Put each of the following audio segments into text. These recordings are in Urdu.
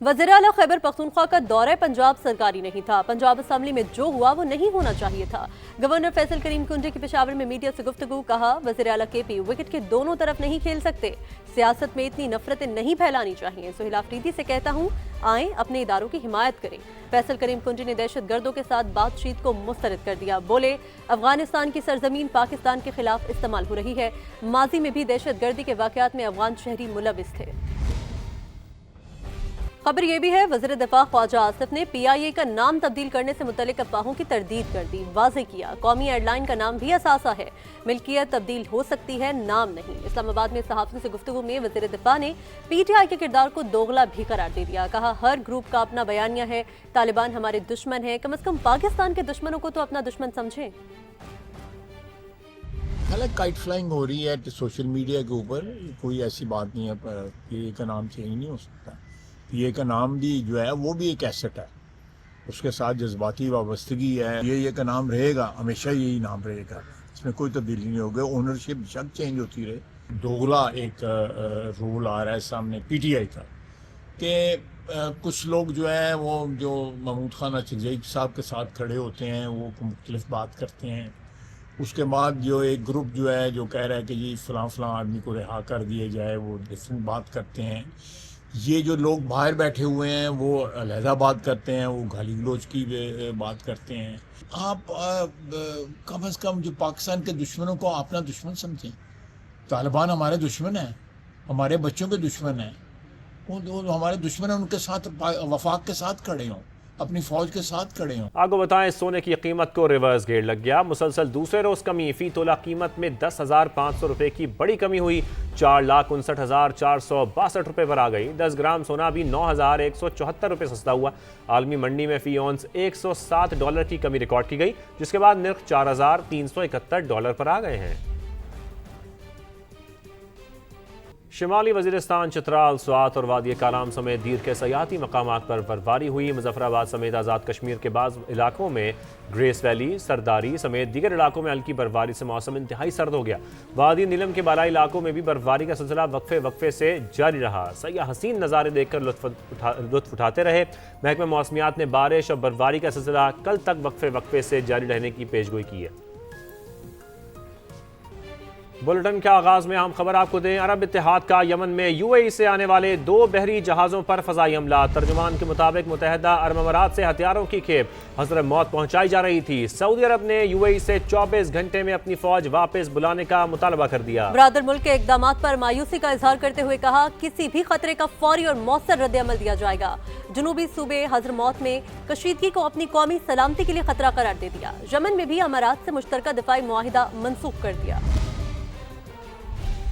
وزیر اعلیٰ خیبر پختونخوا کا دورہ پنجاب سرکاری نہیں تھا۔ پنجاب اسمبلی میں جو ہوا وہ نہیں ہونا چاہیے تھا۔ گورنر فیصل کریم کنڈی کی پشاور میں میڈیا سے گفتگو، کہا وزیر اعلیٰ کے پی وکٹ کے دونوں طرف نہیں کھیل سکتے، سیاست میں اتنی نفرتیں نہیں پھیلانی چاہیے۔ سہیل آفریدی سے کہتا ہوں آئیں اپنے اداروں کی حمایت کریں۔ فیصل کریم کنڈی نے دہشت گردوں کے ساتھ بات چیت کو مسترد کر دیا، بولے افغانستان کی سرزمین پاکستان کے خلاف استعمال ہو رہی ہے، ماضی میں بھی دہشت گردی کے واقعات میں افغان شہری ملوث تھے۔ خبر یہ بھی ہے وزیر دفاع خواجہ آصف نے پی آئی اے کا نام تبدیل کرنے سے متعلق افواہوں کی تردید کر دی، واضح کیا قومی ایئر لائن کا نام بھی اثاثہ ہے، ملکیت تبدیل ہو سکتی ہے، نام نہیں۔ اسلام آباد میں صحافیوں سے گفتگو میں وزیر دفاع نے پی ٹی آئی کے کردار کو دوغلا بھی قرار دے دیا، کہا ہر گروپ کا اپنا بیانیہ ہے، طالبان ہمارے دشمن ہیں، کم از کم پاکستان کے دشمنوں کو تو اپنا دشمن سمجھیں۔ حالانکہ کائٹ فلائنگ ہو رہی ہے سوشل میڈیا کے اوپر، کوئی ایسی بات نہیں ہے، پی اے کا نام چینج نہیں ہو سکتا۔ پی اے کا نام بھی جو ہے وہ بھی ایک ایسٹ ہے، اس کے ساتھ جذباتی وابستگی ہے۔ پی اے کا نام رہے گا، ہمیشہ یہی نام رہے گا، اس میں کوئی تبدیلی نہیں ہوگی۔ اونرشپ شک چینج ہوتی رہے۔ دوغلا ایک رول آ رہا ہے سامنے پی ٹی آئی کا کہ کچھ لوگ جو ہیں وہ جو محمود خان اچکزئی صاحب کے ساتھ کھڑے ہوتے ہیں، وہ مختلف بات کرتے ہیں، اس کے بعد جو ایک گروپ جو ہے جو کہہ رہا ہے کہ جی فلاں فلاں آدمی کو رہا کر دیا جائے، وہ ڈفرینٹ بات کرتے ہیں۔ یہ جو لوگ باہر بیٹھے ہوئے ہیں وہ علیحدہ بات کرتے ہیں، وہ گالی گلوچ کی بات کرتے ہیں۔ آپ کم از کم جو پاکستان کے دشمنوں کو اپنا دشمن سمجھیں۔ طالبان ہمارے دشمن ہیں، ہمارے بچوں کے دشمن ہیں، وہ ہمارے دشمن ہیں، ان کے ساتھ وفاق کے ساتھ کھڑے ہوں، اپنی فوج کے ساتھ کھڑے ہوں۔ آگو بتائیں سونے کی قیمت کو ریورس گیئر لگ گیا، مسلسل دوسرے روز کمی، فی تولہ قیمت میں 10,500 روپے کی بڑی کمی ہوئی، 4,59,462 روپے پر آ گئی۔ 10 گرام سونا بھی 9,174 روپے سستا ہوا۔ عالمی منڈی میں فی اونس $107 کی کمی ریکارڈ کی گئی، جس کے بعد نرخ $4,371 پر آ گئے ہیں۔ شمالی وزیرستان، چترال، سوات اور وادی کالام سمیت دیر کے سیاحتی مقامات پر برفباری ہوئی۔ مظفر آباد سمیت آزاد کشمیر کے بعض علاقوں میں، گریس ویلی، سرداری سمیت دیگر علاقوں میں ہلکی برفباری سے موسم انتہائی سرد ہو گیا۔ وادی نیلم کے بالائی علاقوں میں بھی برفباری کا سلسلہ وقفے وقفے سے جاری رہا۔ سیاح حسین نظارے دیکھ کر لطف اٹھاتے رہے۔ محکمہ موسمیات نے بارش اور برفباری کا سلسلہ کل تک وقفے وقفے سے جاری رہنے کی پیشگوئی کی ہے۔ بلٹن کے آغاز میں اہم خبر آپ کو دیں، عرب اتحاد کا یمن میں یو اے ای سے آنے والے 2 بحری جہازوں پر فضائی حملہ۔ ترجمان کے مطابق متحدہ عرب امارات سے ہتھیاروں کی کھیپ حضر موت پہنچائی جا رہی تھی۔ سعودی عرب نے یو اے ای سے 24 گھنٹے میں اپنی فوج واپس بلانے کا مطالبہ کر دیا۔ برادر ملک کے اقدامات پر مایوسی کا اظہار کرتے ہوئے کہا کسی بھی خطرے کا فوری اور مؤثر رد عمل دیا جائے گا۔ جنوبی صوبے حضر موت میں کشیدگی کو اپنی قومی سلامتی کے لیے خطرہ قرار دے دیا۔ یمن میں بھی امارات سے مشترکہ دفاعی معاہدہ منسوخ کر دیا۔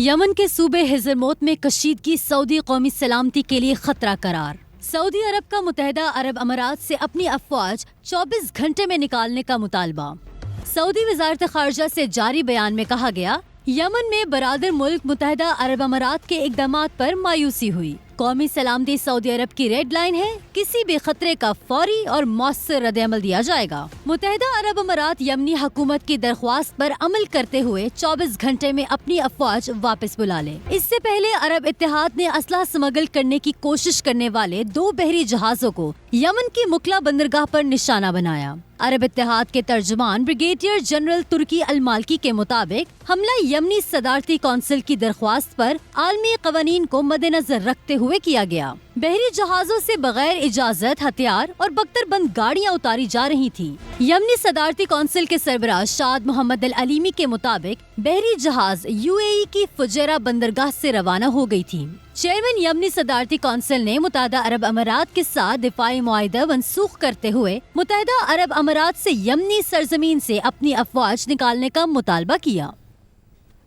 یمن کے صوبے حضرموت میں کشیدگی سعودی قومی سلامتی کے لیے خطرہ قرار۔ سعودی عرب کا متحدہ عرب امارات سے اپنی افواج 24 گھنٹے میں نکالنے کا مطالبہ۔ سعودی وزارت خارجہ سے جاری بیان میں کہا گیا یمن میں برادر ملک متحدہ عرب امارات کے اقدامات پر مایوسی ہوئی۔ قومی سلامتی سعودی عرب کی ریڈ لائن ہے، کسی بھی خطرے کا فوری اور مؤثر رد عمل دیا جائے گا۔ متحدہ عرب امارات یمنی حکومت کی درخواست پر عمل کرتے ہوئے 24 گھنٹے میں اپنی افواج واپس بلا لے۔ اس سے پہلے عرب اتحاد نے اسلحہ سمگل کرنے کی کوشش کرنے والے 2 بحری جہازوں کو یمن کی مکلا بندرگاہ پر نشانہ بنایا۔ عرب اتحاد کے ترجمان بریگیڈیئر جنرل ترکی المالکی کے مطابق حملہ یمنی صدارتی کونسل کی درخواست پر عالمی قوانین کو مد نظر رکھتے ہوئے کیا گیا۔ بحری جہازوں سے بغیر اجازت ہتھیار اور بختر بند گاڑیاں اتاری جا رہی تھیں۔ یمنی صدارتی کونسل کے سربراہ شاد محمد العلیمی کے مطابق بحری جہاز یو اے ای کی فجیرہ بندرگاہ سے روانہ ہو گئی تھی۔ چیئرمین یمنی صدارتی کونسل نے متحدہ عرب امارات کے ساتھ دفاعی معاہدہ منسوخ کرتے ہوئے متحدہ عرب امارات سے یمنی سرزمین سے اپنی افواج نکالنے کا مطالبہ کیا۔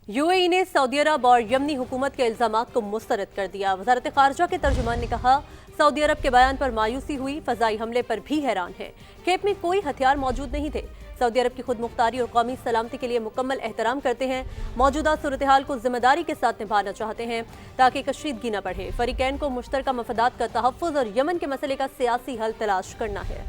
یو اے ای نے سعودی عرب اور یمنی حکومت کے الزامات کو مسترد کر دیا۔ وزارت خارجہ کے ترجمان نے کہا سعودی عرب کے بیان پر مایوسی ہوئی، فضائی حملے پر بھی حیران ہے، کیپ میں کوئی ہتھیار موجود نہیں تھے۔ سعودی عرب کی خود مختاری اور قومی سلامتی کے لیے مکمل احترام کرتے ہیں، موجودہ صورتحال کو ذمہ داری کے ساتھ نبھانا چاہتے ہیں تاکہ کشیدگی نہ بڑھے۔ فریقین کو مشترکہ مفادات کا تحفظ اور یمن کے مسئلے کا سیاسی حل تلاش کرنا ہے۔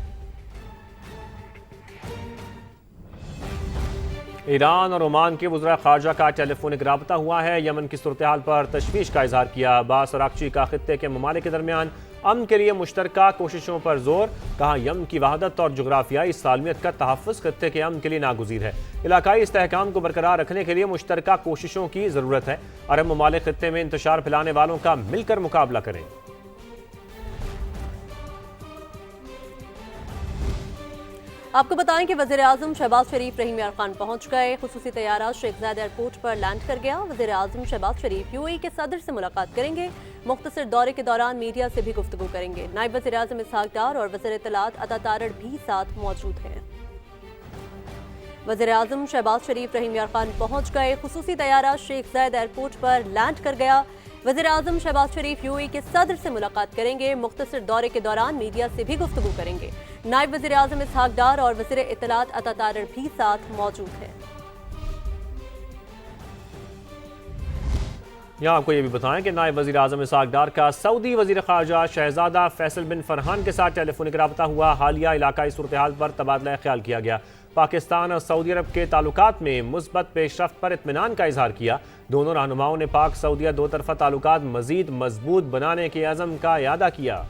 ایران اور عمان کے وزراء خارجہ کا ٹیلی فونک رابطہ ہوا ہے، یمن کی صورتحال پر تشویش کا اظہار کیا۔ عباس اور اراغچی کا خطے کے ممالک کے درمیان امن کے لیے مشترکہ کوششوں پر زور، کہا یمن کی وحدت اور جغرافیائی سالمیت کا تحفظ خطے کے امن کے لیے ناگزیر ہے، علاقائی استحکام کو برقرار رکھنے کے لیے مشترکہ کوششوں کی ضرورت ہے، عرب ممالک خطے میں انتشار پھیلانے والوں کا مل کر مقابلہ کریں۔ آپ کو بتائیں کہ وزیر اعظم شہباز شریف رحیم یار خان پہنچ گئے۔ خصوصی طیارہ شیخ زاید ایئرپورٹ پر لینڈ کر گیا۔ وزیر اعظم شہباز شریف یو اے ای کے صدر سے ملاقات کریں گے۔ مختصر دورے کے دوران میڈیا سے بھی گفتگو کریں گے۔ نائب وزیر اعظم اسحاق ڈار اور وزیر اطلاعات عطا تارڑ بھی ساتھ موجود ہیں۔ وزیر اعظم شہباز شریف رحیم یار خان پہنچ گئے۔ خصوصی طیارہ شیخ زاید ایئرپورٹ پر لینڈ کر گیا۔ وزیر اعظم شہباز شریف یو اے ای کے صدر سے ملاقات کریں گے۔ مختصر دورے کے دوران میڈیا سے بھی گفتگو کریں گے۔ نائب وزیر اعظم اسحاق ڈار اور وزیر اطلاعات عطا تارڑ بھی ساتھ موجود ہیں۔ یہاں آپ کو یہ بھی بتائیں کہ نائب وزیر اعظم اسحاق ڈار کا سعودی وزیر خارجہ شہزادہ فیصل بن فرحان کے ساتھ ٹیلی فونک رابطہ ہوا۔ حالیہ علاقائی صورتحال پر تبادلہ خیال کیا گیا۔ پاکستان اور سعودی عرب کے تعلقات میں مثبت پیش رفت پر اطمینان کا اظہار کیا۔ دونوں رہنماؤں نے پاک سعودیہ دو طرفہ تعلقات مزید مضبوط بنانے کے عزم کا اعادہ کیا۔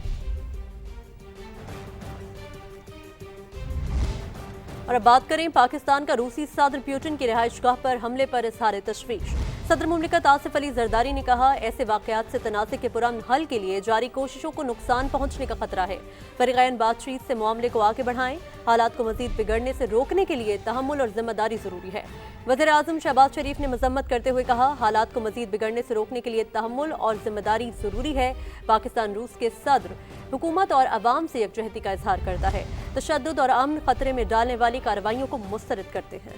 اور اب بات کریں پاکستان کا روسی صدر پیوٹن کی رہائش گاہ پر حملے پر اظہار تشویش۔ صدر مملکت آصف علی زرداری نے کہا ایسے واقعات سے تنازع کے پرامن حل کے لیے جاری کوششوں کو نقصان پہنچنے کا خطرہ ہے۔ فریقین بات چیت سے معاملے کو آگے بڑھائیں۔ حالات کو مزید بگڑنے سے روکنے کے لیے تحمل اور ذمہ داری ضروری ہے۔ وزیر اعظم شہباز شریف نے مذمت کرتے ہوئے کہا حالات کو مزید بگڑنے سے روکنے کے لیے تحمل اور ذمہ داری ضروری ہے۔ پاکستان روس کے صدر حکومت اور عوام سے یکجہتی کا اظہار کرتا ہے۔ تشدد اور امن خطرے میں ڈالنے والی کارروائیوں کو مسترد کرتے ہیں۔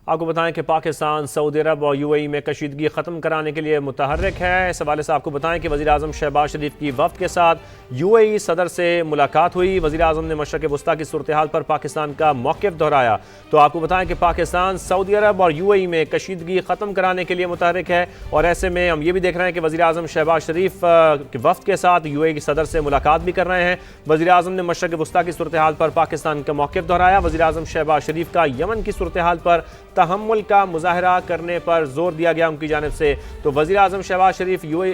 آپ کو بتائیں کہ پاکستان سعودی عرب اور یو اے ای میں کشیدگی ختم کرانے کے لیے متحرک ہے۔ اس حوالے سے آپ کو بتائیں کہ وزیر اعظم شہباز شریف کی وفد کے ساتھ یو اے ای صدر سے ملاقات ہوئی۔ وزیر اعظم نے مشرق وسطیٰ کی صورتحال پر پاکستان کا موقف دہرایا۔ تو آپ کو بتائیں کہ پاکستان سعودی عرب اور یو اے ای میں کشیدگی ختم کرانے کے لیے متحرک ہے، اور ایسے میں ہم یہ بھی دیکھ رہے ہیں کہ وزیر اعظم شہباز شریف کے وفد کے ساتھ یو اے ای کے صدر سے ملاقات بھی کر رہے ہیں۔ وزیر اعظم نے مشرق وسطیٰ کی صورتحال پر پاکستان کا موقف دہرایا۔ وزیر اعظم شہباز شریف کا یمن کی صورتحال پر تحمل کا مظاہرہ کرنے پر زور دیا گیا ان کی جانب سے۔ تو وزیر اعظم شہباز شریف یو اے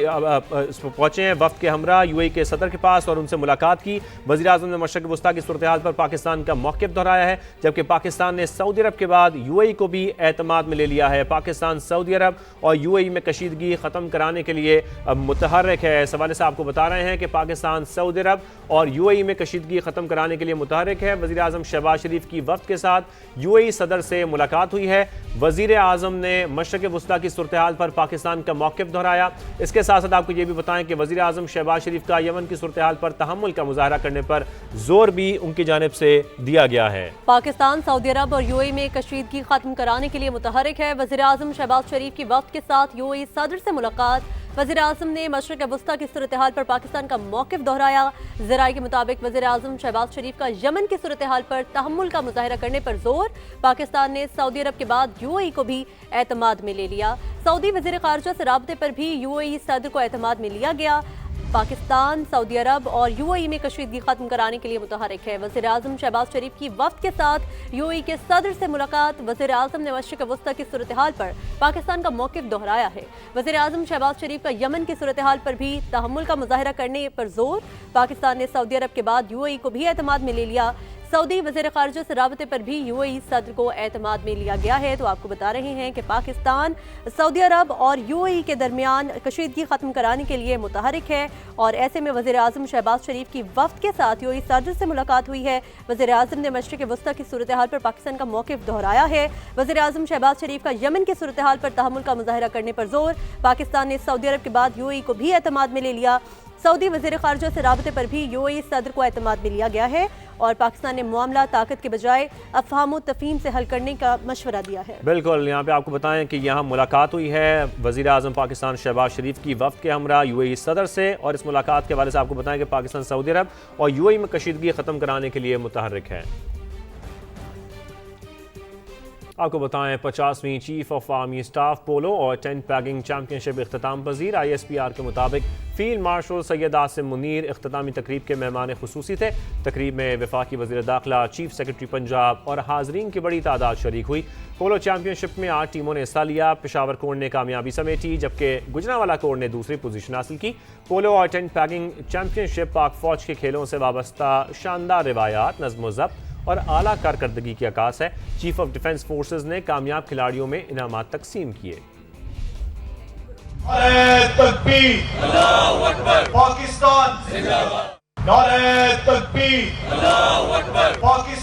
پہنچے ہیں وفد کے ہمراہ یو اے ای کے صدر کے پاس اور ان سے ملاقات کی۔ وزیر اعظم نے مشرق وسطیٰ کی صورتحال پر پاکستان کا موقف دہرایا ہے، جبکہ پاکستان نے سعودی عرب کے بعد یو اے ای کو بھی اعتماد میں لے لیا ہے۔ پاکستان سعودی عرب اور یو اے ای میں کشیدگی ختم کرانے کے لیے متحرک ہے۔ اس حوالے سے آپ کو بتا رہے ہیں کہ پاکستان سعودی عرب اور یو اے ای میں کشیدگی ختم کرانے کے لیے متحرک ہے۔ وزیر اعظم شہباز شریف کی وفد کے ساتھ یو اے ای صدر سے ملاقات ہوئی ہے۔ وزیر اعظم نے مشرق وسطیٰ کی صورتحال پر پاکستان کا موقف دہرایا۔ اس کے ساتھ ساتھ آپ کو یہ بھی بتائیں کہ وزیر اعظم شہباز شریف کا یمن کی صورتحال پر تحمل کا مظاہرہ کرنے پر زور بھی ان کی جانب سے دیا گیا ہے۔ پاکستان سعودی عرب اور یو اے ای میں کشیدگی ختم کرانے کے لیے متحرک ہے۔ وزیر اعظم شہباز شریف کی وفد کے ساتھ یو اے ای صدر سے ملاقات۔ وزیر اعظم نے مشرق وسطیٰ کی صورتحال پر پاکستان کا موقف دہرایا۔ ذرائع کے مطابق وزیر اعظم شہباز شریف کا یمن کی صورتحال پر تحمل کا مظاہرہ کرنے پر زور۔ پاکستان نے سعودی عرب کے بعد یو اے ای کو بھی اعتماد میں لے لیا۔ سعودی وزیر خارجہ سے رابطے پر بھی یو اے ای صدر کو اعتماد میں لیا گیا۔ پاکستان سعودی عرب اور یو اے ای میں کشیدگی ختم کرانے کے لیے متحرک ہے۔ وزیر اعظم شہباز شریف کی وفد کے ساتھ یو اے ای کے صدر سے ملاقات۔ وزیر اعظم نے مشرق وسطیٰ کی صورتحال پر پاکستان کا موقف دہرایا ہے۔ وزیر اعظم شہباز شریف کا یمن کی صورتحال پر بھی تحمل کا مظاہرہ کرنے پر زور۔ پاکستان نے سعودی عرب کے بعد یو اے ای کو بھی اعتماد میں لے لیا۔ سعودی وزیر خارجہ سے رابطے پر بھی یو اے ای صدر کو اعتماد میں لیا گیا ہے۔ تو آپ کو بتا رہے ہیں کہ پاکستان سعودی عرب اور یو اے ای کے درمیان کشیدگی ختم کرانے کے لیے متحرک ہے، اور ایسے میں وزیر اعظم شہباز شریف کی وفد کے ساتھ یو اے ای صدر سے ملاقات ہوئی ہے۔ وزیر اعظم نے مشرق وسطیٰ کی صورتحال پر پاکستان کا موقف دہرایا ہے۔ وزیر اعظم شہباز شریف کا یمن کی صورتحال پر تحمل کا مظاہرہ کرنے پر زور۔ پاکستان نے سعودی عرب کے بعد یو اے ای کو بھی اعتماد میں لے لیا۔ سعودی وزیر خارجہ سے رابطے پر بھی یو اے ای صدر کو اعتماد میں لیا گیا ہے، اور پاکستان نے معاملہ طاقت کے بجائے افہام و تفہیم سے حل کرنے کا مشورہ دیا ہے۔ بالکل، یہاں پہ آپ کو بتائیں کہ یہاں ملاقات ہوئی ہے وزیر اعظم پاکستان شہباز شریف کی وفد کے ہمراہ یو اے ای صدر سے، اور اس ملاقات کے حوالے سے آپ کو بتائیں کہ پاکستان سعودی عرب اور یو اے ای میں کشیدگی ختم کرانے کے لیے متحرک ہے۔ آپ کو بتائیں 50ویں chief of army staff polo اور ٹینٹ پیگنگ چیمپئن شپ اختتام پذیر ISPR کے مطابق فیلڈ مارشل سید عاصم منیر اختتامی تقریب کے مہمان خصوصی تھے۔ تقریب میں وفاقی وزیر داخلہ، چیف سیکرٹری پنجاب اور حاضرین کی بڑی تعداد شریک ہوئی۔ پولو چیمپئن شپ میں 8 ٹیموں نے حصہ لیا۔ پشاور کوڑ نے کامیابی سمیٹی جبکہ گجرانوالہ کوڑ نے دوسری پوزیشن حاصل کی۔ پولو اور ٹینٹ پیگنگ چیمپئن شپ پاک فوج کے کھیلوں سے وابستہ شاندار روایات، نظم و ضبط اور اعلیٰ کارکردگی کی عکاس ہے۔ چیف آف ڈیفنس فورسز نے کامیاب کھلاڑیوں میں انعامات تقسیم کیے۔ نعرہ تکبیر، اللہ اکبر، پاکستان زندہ باد، نعرہ تکبیر، اللہ اکبر، پاکستان